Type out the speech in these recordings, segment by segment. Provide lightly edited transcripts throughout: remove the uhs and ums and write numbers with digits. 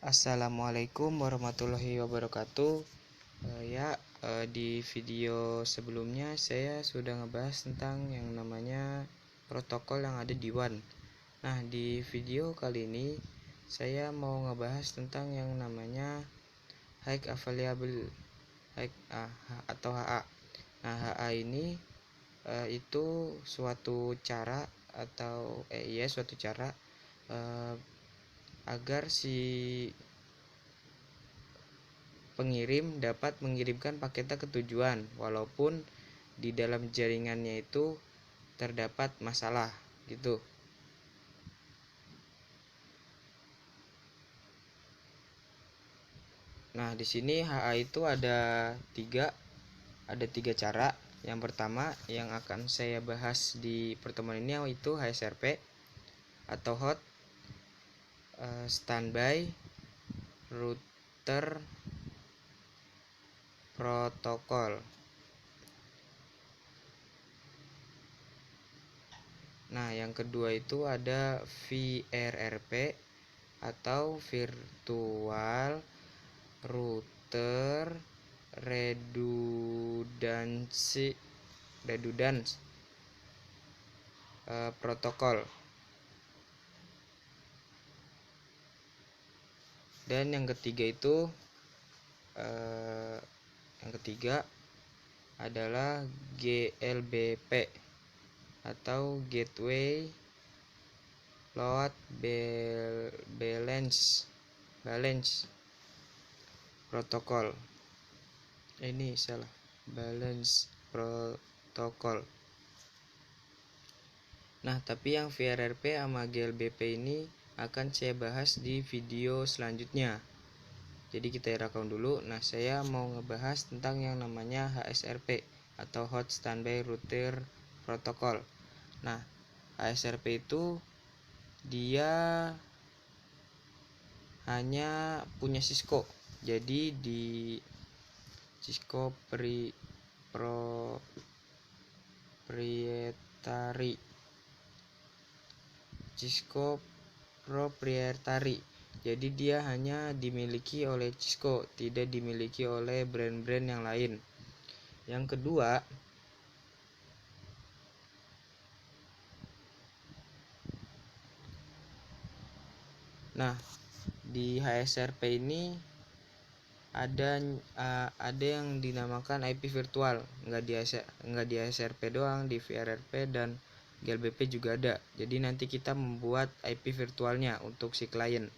Assalamualaikum warahmatullahi wabarakatuh. Di video sebelumnya saya sudah ngebahas tentang yang namanya protokol yang ada di WAN. Nah, di video kali ini saya mau ngebahas tentang yang namanya High Available atau HA. Nah, HA ini itu suatu cara agar si pengirim dapat mengirimkan paketnya ke tujuan walaupun di dalam jaringannya itu terdapat masalah gitu. Nah, di sini HA itu ada tiga cara. Yang pertama yang akan saya bahas di pertemuan ini yaitu HSRP atau hot standby router protokol. Nah, yang kedua itu ada VRRP atau virtual router redundance protokol. Dan yang ketiga adalah GLBP atau Gateway Load Balance protokol. Ini salah, balance protokol. Nah, tapi yang VRRP sama GLBP ini akan saya bahas di video selanjutnya. Jadi kita rekam dulu. Nah, saya mau ngebahas tentang yang namanya HSRP atau Hot Standby Router Protocol. Nah, HSRP itu dia hanya punya Cisco. Jadi di Cisco proprietary. Jadi dia hanya dimiliki oleh Cisco, tidak dimiliki oleh brand-brand yang lain. Yang kedua, nah di HSRP ini ada yang dinamakan IP virtual, nggak di HSRP doang, di VRRP dan GLBP juga ada. Jadi nanti kita membuat IP virtualnya untuk si klien.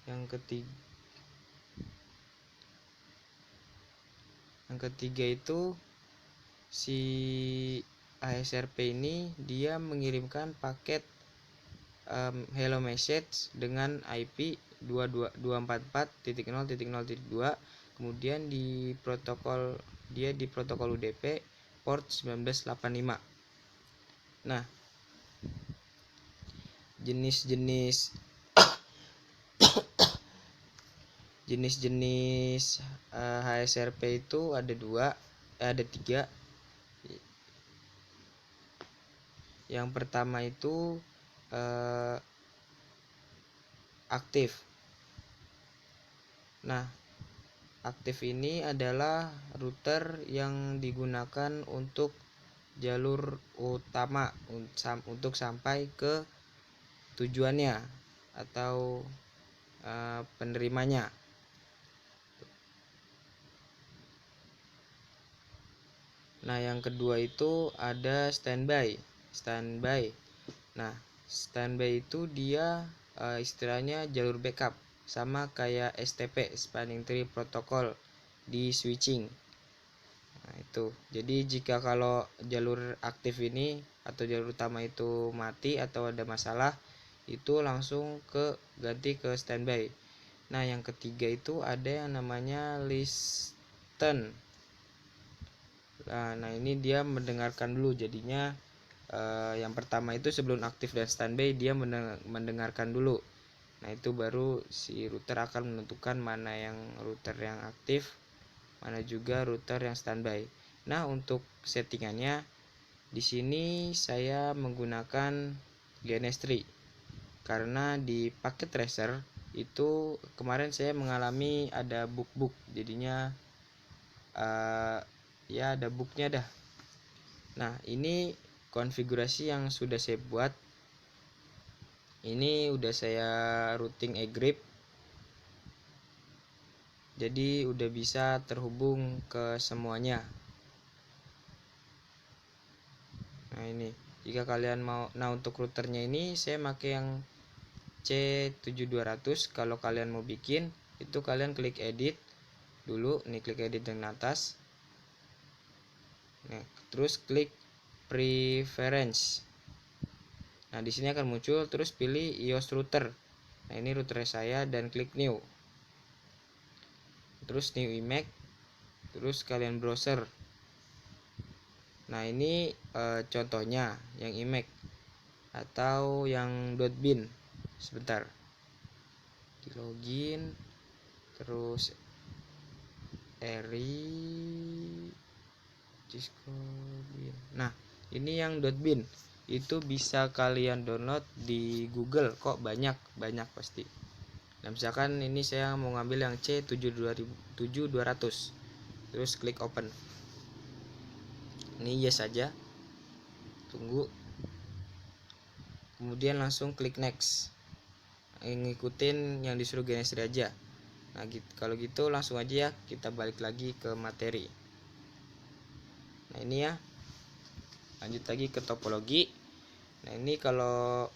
Yang ketiga itu si HSRP ini dia mengirimkan paket hello message dengan IP 244.0.0.2, kemudian di protokol UDP port 1985. Nah, jenis HSRP itu ada tiga. Yang pertama itu aktif. Nah, aktif ini adalah router yang digunakan untuk jalur utama untuk sampai ke tujuannya atau penerimanya. Nah, yang kedua itu ada standby. Nah, standby itu dia istilahnya jalur backup, sama kayak STP Spanning Tree Protocol di switching. Nah, itu. Jadi jika kalau jalur aktif ini atau jalur utama itu mati atau ada masalah, itu langsung ganti ke standby. Nah, yang ketiga itu ada yang namanya listen. Nah, ini dia mendengarkan dulu. Jadinya yang pertama itu sebelum aktif dan standby dia mendengarkan dulu. Nah, itu baru si router akan menentukan mana yang router yang aktif, mana juga router yang standby. Nah, untuk settingannya di sini saya menggunakan GNS3. karena di paket tracer itu kemarin saya mengalami ada bug jadinya ya ada bugnya dah. Nah, ini konfigurasi yang sudah saya buat. Ini udah saya routing egrip, jadi udah bisa terhubung ke semuanya. Nah, ini jika kalian mau, nah untuk routernya ini saya pakai yang C7200. Kalau kalian mau bikin itu kalian klik edit dulu, nih klik edit yang atas. Nah, terus klik preference. Nah, di sini akan muncul, terus pilih iOS router. Nah, ini router saya dan klik new. Terus new iMac, terus kalian browser. Nah, ini contohnya yang iMac atau yang .bin. Sebentar. Di login, terus Cisco bin. Nah, ini yang .bin itu bisa kalian download di Google, kok banyak pasti. Nah, misalkan ini saya mau ngambil yang C7200, terus klik open. Ini yes saja, tunggu, kemudian langsung klik next, ngikutin yang disuruh Genestri aja. Nah, gitu. Kalau gitu langsung aja ya kita balik lagi ke materi. Nah, ini ya, lanjut lagi ke topologi. Nah, ini kalau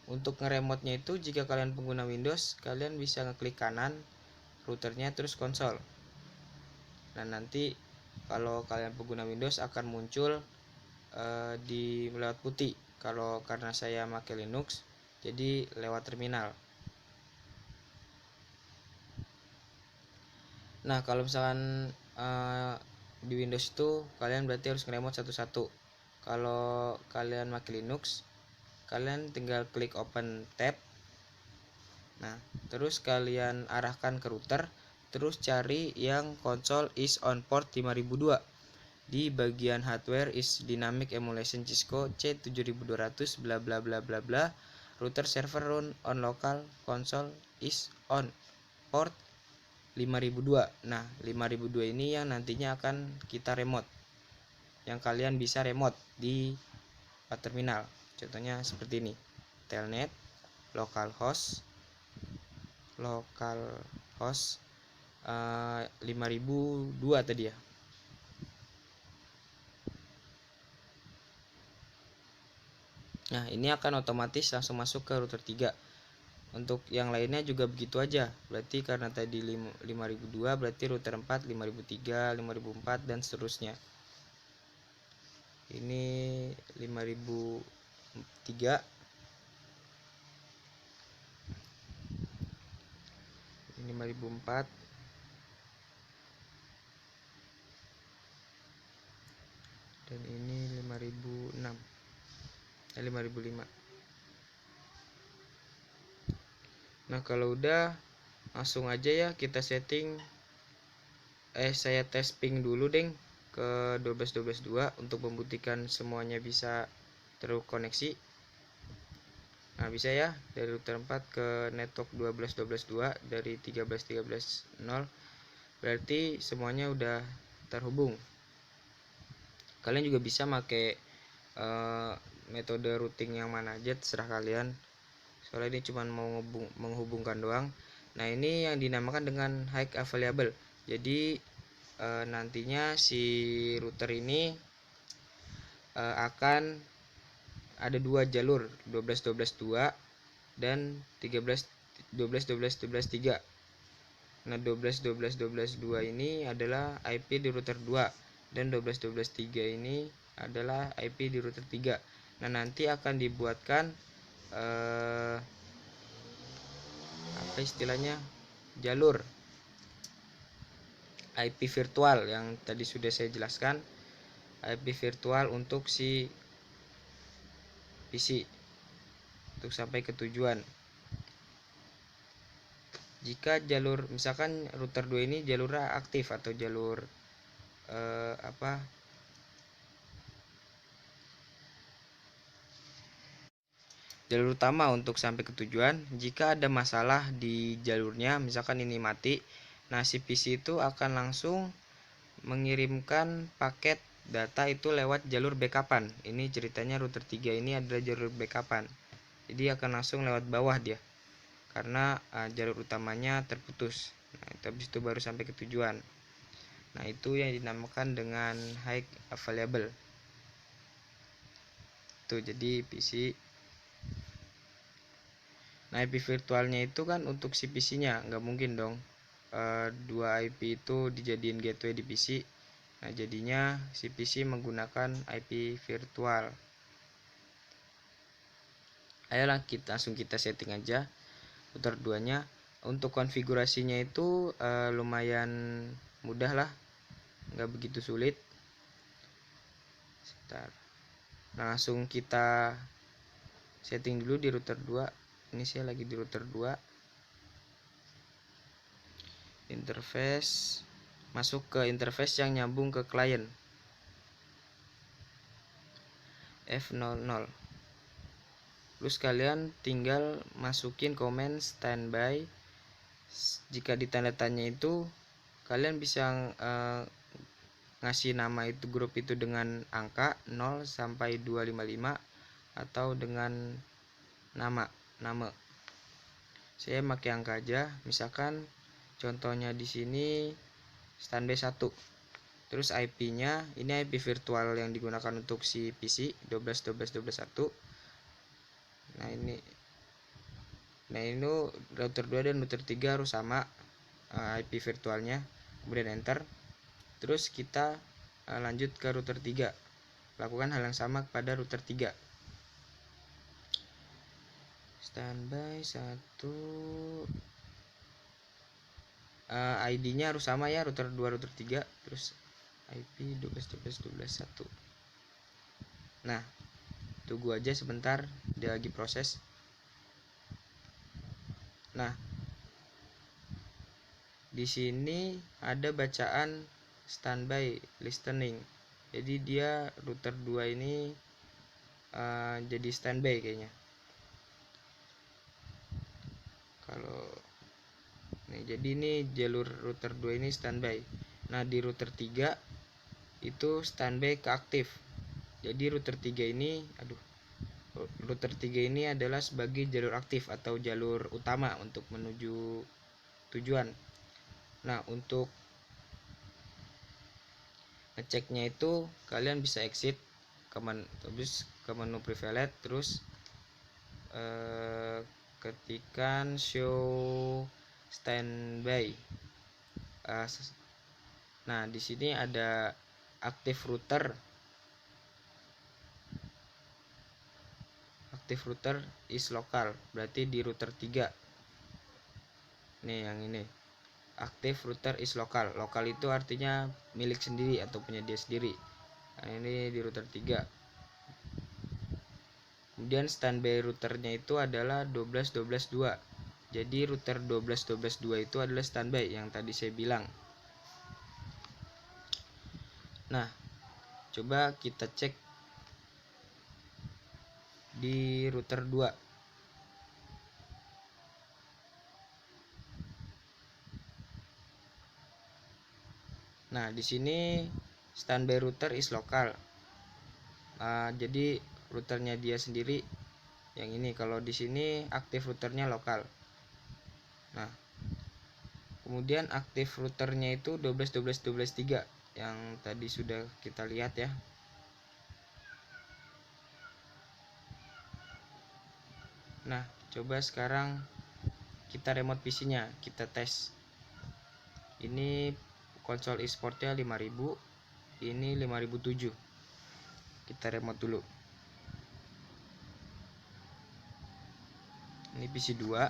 untuk ngeremote-nya itu, jika kalian pengguna Windows, kalian bisa ngeklik kanan routernya terus konsol. Nah, nanti kalau kalian pengguna Windows akan muncul di lewat putih. Kalau karena saya pakai Linux, jadi lewat terminal. Nah, kalau misalkan di Windows itu kalian berarti harus nge-remote satu-satu. Kalau kalian pakai Linux, kalian tinggal klik open tab. Nah, terus kalian arahkan ke router, terus cari yang console is on port 5002. Di bagian hardware is dynamic emulation Cisco C7200 bla bla bla bla bla. Router server run on local console is on port 5002. Nah, 5002 ini yang nantinya akan kita remote. Yang kalian bisa remote di terminal. Contohnya seperti ini. Telnet, localhost 5002 tadi ya. Nah, ini akan otomatis langsung masuk ke router 3. Untuk yang lainnya juga begitu aja. Berarti karena tadi 5002, berarti router 4 5003, 5004 dan seterusnya. Ini 5003. Ini 5004. Dan ini 5006. 5005. Nah, kalau udah langsung aja ya kita setting. Saya tes ping dulu deng ke 12.12.2 untuk membuktikan semuanya bisa terkoneksi. Nah, bisa ya dari router 4 ke network 12.12.2 dari 13.13.0. Berarti semuanya udah terhubung. Kalian juga bisa pakai metode routing yang mana aja, terserah kalian. Soalnya ini cuma mau menghubungkan doang. Nah, ini yang dinamakan dengan high available. Jadi nantinya si router ini akan ada dua jalur, 12.12.2 dan 12.12.12.3. Nah, 12.12.12.2 ini adalah IP di router 2 dan 12.12.3 ini adalah IP di router 3. Nah, nanti akan dibuatkan apa istilahnya, jalur IP virtual yang tadi sudah saya jelaskan. IP virtual untuk si PC untuk sampai ke tujuan. Jika jalur misalkan router 2 ini jalurnya aktif atau jalur jalur utama untuk sampai ke tujuan. Jika ada masalah di jalurnya, misalkan ini mati, nah si PC itu akan langsung mengirimkan paket data itu lewat jalur backupan. Ini ceritanya router 3 ini adalah jalur backupan. Jadi akan langsung lewat bawah dia, karena jalur utamanya terputus. Nah, habis itu baru sampai ke tujuan. Nah, itu yang dinamakan dengan high available. Tuh, jadi PC. Nah, IP virtualnya itu kan untuk si PC-nya, nggak mungkin dong dua IP itu dijadiin gateway di PC. Nah, jadinya si PC menggunakan IP virtual. Ayolah kita setting aja router 2-nya. Untuk konfigurasinya itu lumayan mudah lah, nggak begitu sulit. Sebentar. Nah, langsung kita setting dulu di router 2. Ini saya lagi di router 2. Interface, masuk ke interface yang nyambung ke klien F00. Terus kalian tinggal masukin komen standby. Jika ditanda tanya itu kalian bisa ngasih nama itu grup itu dengan angka 0 sampai 255 atau dengan nama. Saya pakai angka aja, misalkan contohnya di sini standby 1. Terus IP-nya ini IP virtual yang digunakan untuk si PC 12.12.12.1. Nah, ini router 2 dan router 3 harus sama IP virtualnya. Kemudian enter. Terus kita lanjut ke router 3. Lakukan hal yang sama kepada router 3. Standby 1. ID-nya harus sama ya, router 2 router 3. Terus IP 12.12.12.1. Nah, tunggu aja sebentar, dia lagi proses. Nah, di sini ada bacaan standby listening. Jadi dia router 2 ini jadi standby kayaknya. Kalau nih, jadi ini jalur router 2 ini standby. Nah, di router 3 itu standby ke aktif. Jadi router 3 ini adalah sebagai jalur aktif atau jalur utama untuk menuju tujuan. Nah, untuk ngeceknya itu kalian bisa exit ke menu privilege, terus ketikan show standby. Nah, di sini ada active router is local, berarti di router 3. Nih yang ini. Active router is local. Lokal itu artinya milik sendiri atau punya dia sendiri. Nah, ini di router 3. Kemudian standby routernya itu adalah 12.12.2. Jadi router 12.12.2 itu adalah standby yang tadi saya bilang. Nah, coba kita cek di router 2. Nah, di sini standby router is local. Jadi routernya dia sendiri yang ini. Kalau di sini aktif routernya lokal. Nah, kemudian aktif routernya itu 12.12.12.3 yang tadi sudah kita lihat ya. Nah, coba sekarang kita remote PC-nya, kita tes. Ini konsol e-sportnya 5000, ini 5007. Kita remote dulu. Ini PC 2.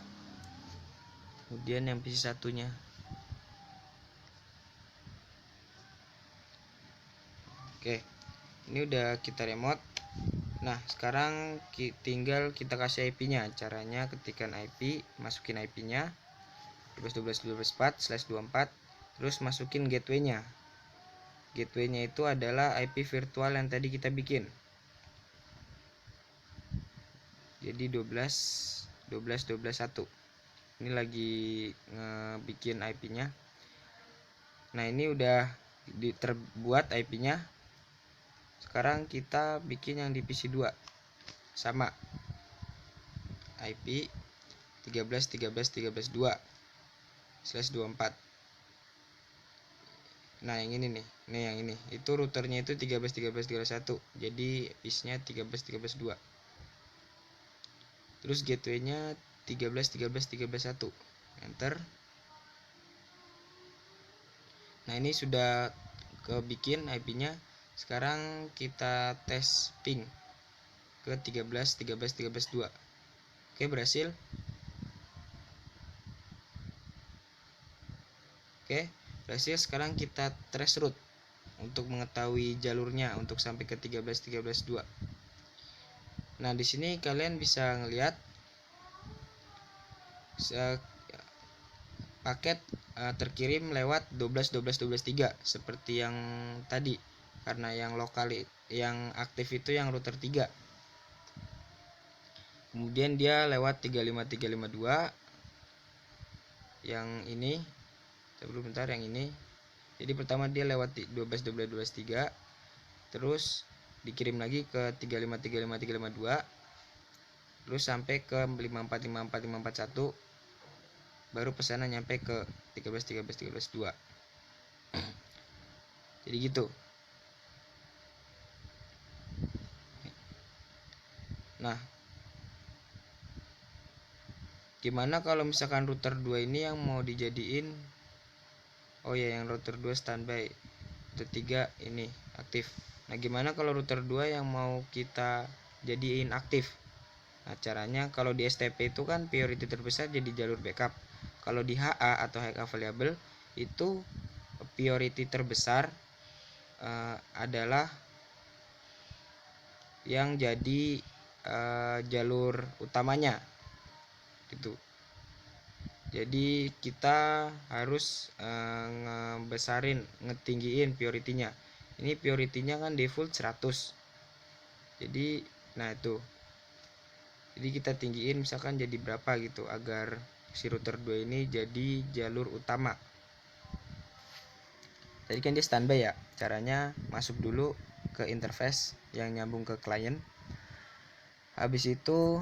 Kemudian yang PC satunya. Oke. Ini udah kita remote. Nah, sekarang tinggal kita kasih IP-nya. Caranya ketikkan IP, masukin IP-nya 12.12.12.4/24, terus masukin gateway-nya. Gateway-nya itu adalah IP virtual yang tadi kita bikin. Jadi 12.12.12.1. Ini lagi bikin IP-nya. Nah, ini udah terbuat IP-nya. Sekarang kita bikin yang di PC 2. Sama. IP 13.13.13.2/24. Nah, yang ini nih. Nih yang ini. Itu routernya itu 13.13.13.1. Jadi PC-nya 13.13.2. Terus gateway-nya 13.13.13.1. Enter. Nah, ini sudah kebikin IP-nya. Sekarang kita tes ping ke 13.13.13.2. Oke, berhasil. Oke, berhasil. Sekarang kita trace route untuk mengetahui jalurnya untuk sampai ke 13.13.2. Nah, di sini kalian bisa ngelihat paket terkirim lewat 12.12.12.3 seperti yang tadi, karena yang lokal yang aktif itu yang router 3. Kemudian dia lewat 35352 yang ini. Bentar, yang ini. Jadi pertama dia lewat 12.12.12.3, terus dikirim lagi ke 3535352, terus sampai ke 545451, baru pesanan nyampe ke 13.13.13.2. Jadi gitu. Nah, gimana kalau misalkan router 2 ini yang mau dijadiin, oh ya, yang router 2 standby, router 3 ini aktif. Nah, gimana kalau router 2 yang mau kita jadiin aktif? Nah, caranya kalau di STP itu kan priority terbesar jadi jalur backup. Kalau di HA atau high available itu priority terbesar adalah yang jadi jalur utamanya gitu. Jadi kita harus ngetinggiin prioritinya. Ini prioritinya kan default 100. Jadi nah itu. Jadi kita tinggiin misalkan jadi berapa gitu agar si router 2 ini jadi jalur utama. Tadi kan dia standby ya. Caranya masuk dulu ke interface yang nyambung ke klien. Habis itu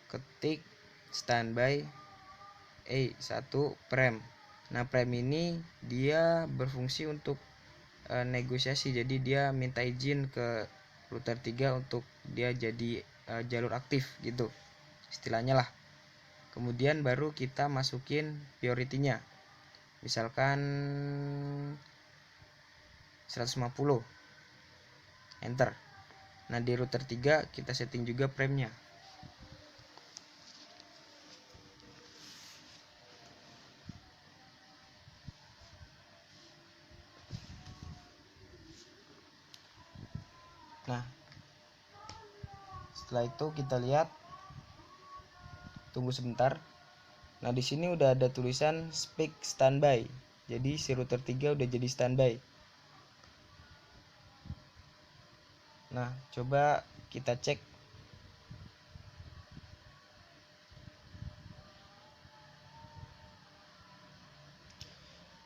ketik standby E1 prem. Nah, prem ini dia berfungsi untuk negosiasi. Jadi dia minta izin ke router 3 untuk dia jadi jalur aktif gitu istilahnya lah. Kemudian baru kita masukin priority-nya, misalkan 150, enter. Nah, di router 3 kita setting juga prem-nya. Nah, setelah itu kita lihat, tunggu sebentar. Nah, di sini udah ada tulisan speak standby. Jadi si router 3 udah jadi standby. Nah, coba kita cek.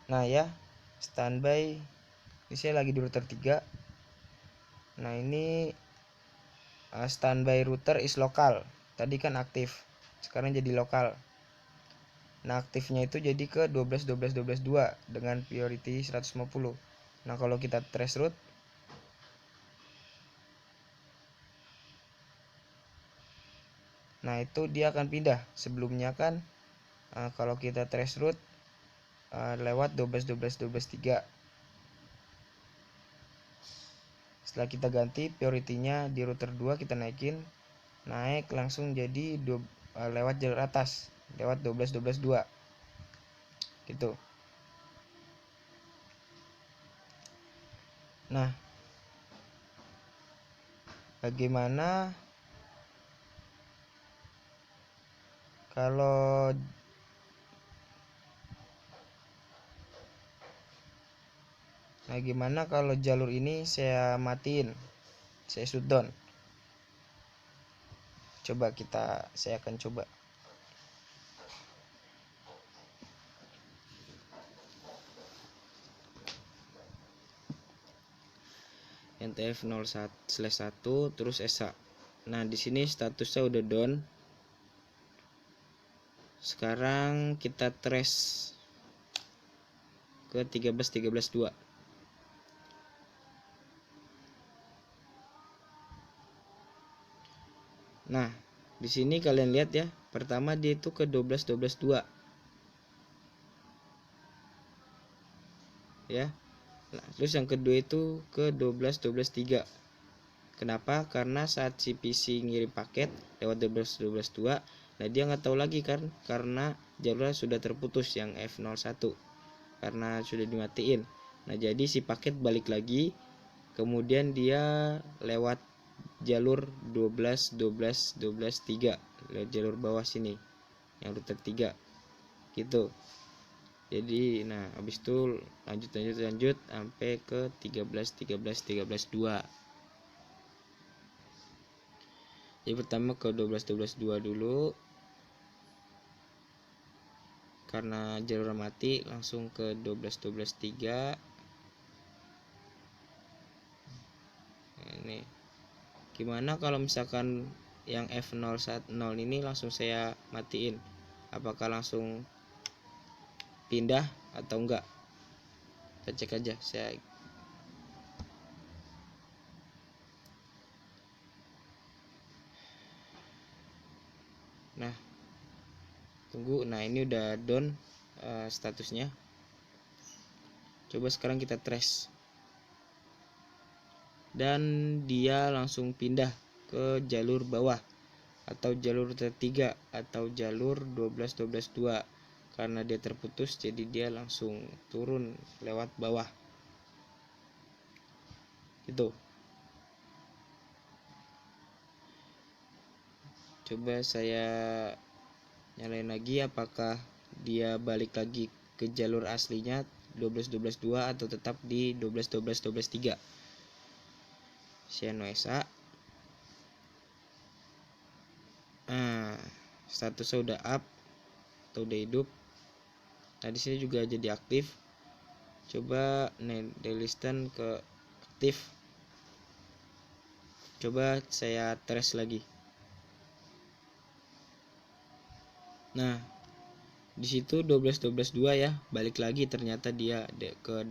Nah ya, standby. Ini saya lagi di router 3. Nah, ini standby router is lokal. Tadi kan aktif, sekarang jadi lokal. Nah, aktifnya itu jadi ke 12.12.12.2 dengan priority 150. Nah, kalau kita trace route, nah itu dia akan pindah. Sebelumnya kan kalau kita trace route lewat 12.12.12.3. Setelah kita ganti priority-nya di router 2, kita naikin, naik langsung jadi lewat jalur atas, lewat 12.12.2 gitu. Nah, bagaimana kalau gimana kalau jalur ini saya matiin, saya shutdown. saya akan coba. NTF 01/1 terus ESA. Nah, di sini statusnya udah down. Sekarang kita trace ke 13.13.2. Nah, di sini kalian lihat ya, pertama dia itu ke 12.12.2. Ya. Nah, terus yang kedua itu ke 12.12.3. Kenapa? Karena saat si PC ngirim paket lewat 12.12.2, nah dia nggak tahu lagi kan, karena jalurnya sudah terputus yang F01 karena sudah dimatiin. Nah, jadi si paket balik lagi, kemudian dia lewat jalur 12.12.12.3, lewat jalur bawah sini yang router 3 gitu. Jadi nah habis itu lanjut sampai ke 13.13.13.2. Jadi pertama ke 12.12.2 dulu, karena jalur mati langsung ke 12.12.3. Nah, ini gimana kalau misalkan yang F010 ini langsung saya matiin, apakah langsung pindah atau enggak? Kita cek aja. Nah, tunggu. Nah, ini udah down statusnya. Coba sekarang kita trace, dan dia langsung pindah ke jalur bawah atau jalur T3 atau jalur 12.12.2. Karena dia terputus, jadi dia langsung turun lewat bawah itu. Coba saya nyalain lagi, apakah dia balik lagi ke jalur aslinya 12.12.2 atau tetap di 12.12.12.3. Siano ESA. Nah, statusnya udah up atau udah hidup. Nah, di sini juga jadi aktif. Coba delisten ke aktif. Coba saya trace lagi. Nah, di situ 12.12.2 ya, balik lagi ternyata dia ke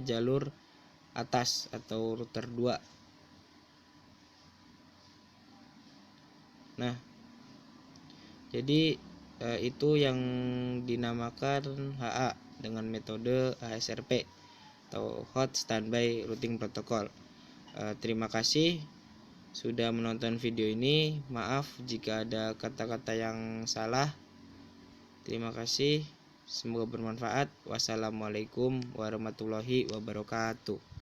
jalur atas atau router 2. Nah, jadi itu yang dinamakan HA dengan metode HSRP atau Hot Standby Routing Protocol. Terima kasih sudah menonton video ini. Maaf jika ada kata-kata yang salah. Terima kasih. Semoga bermanfaat. Wassalamualaikum warahmatullahi wabarakatuh.